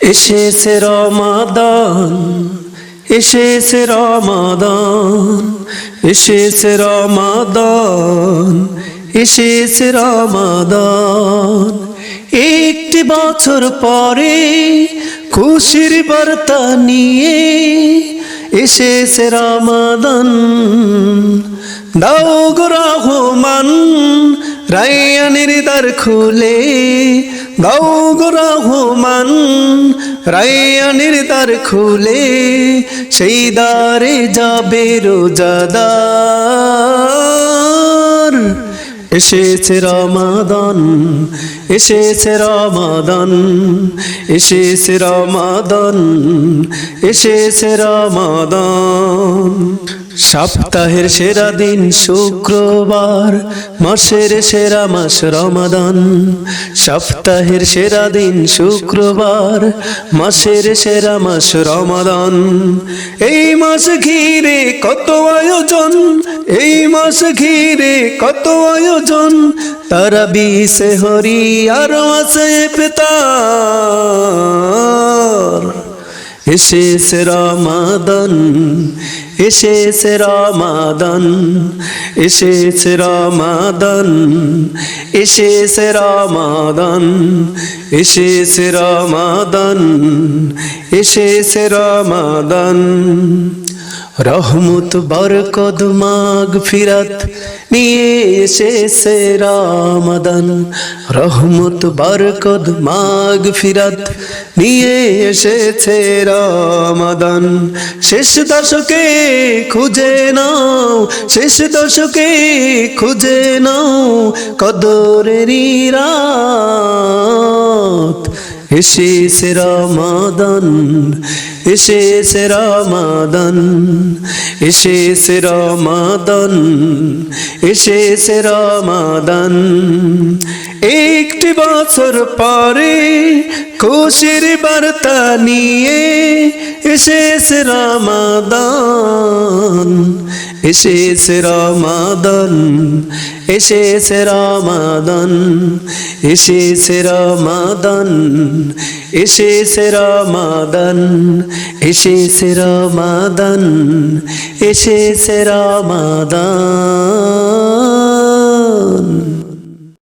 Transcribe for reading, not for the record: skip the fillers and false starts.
এসেছে রমাদান, এসেছে রমাদান, এসেছে রমাদান, এসেছে রমাদান। একটি বছর পরে খুশির বার্তা নিয়ে এসেছে রমাদান। দাও গো রহমান রায়্যানের দ্বার খুলে, দাও গো রহমান রায়্যানের দ্বার খুলে, সেই দ্বারে যাবে রোজাদার। এসেছে রমাদান, এসেছে রমাদান, এসেছে রমাদান, এসেছে রমাদান। সপ্তাহের সেরা দিন শুক্রবার, মাসের সেরা মাস রমাদান। সপ্তাহের সেরা দিন শুক্রবার, মাসের সেরা মাস রমাদান। এই মাস ঘিরে কত আয়োজন, এই মাস ঘিরে কত আয়োজন। তারাবি সেহরি আরো আছে ইফতার। এসেছে রমাদান, এসেছে রমাদান, এসেছে রমাদান, এসেছে রমাদান, এসেছে রমাদান, এসেছে রমাদান। রহমত বরকত মাগফিরাত নিয়ে এসেছে রমাদান। রহমত বরকত মাগফিরাত নিয়ে এসেছে রমাদান। শেষ দশকে খুঁজে নাও, শেষ দশকে খুঁজে নাও কদরেরই রাত। এসেছে রমাদান, এসেছে রমাদান, এসেছে রমাদান, এসেছে রমাদান। একটি বছর পরে খুশির বার্তা নিয়ে এসেছে রমাদান। এসেছে রমাদান, এসেছে রমাদান, এসেছে রমাদান, এসেছে রমাদান, এসেছে রমাদান, এসেছে রমাদান।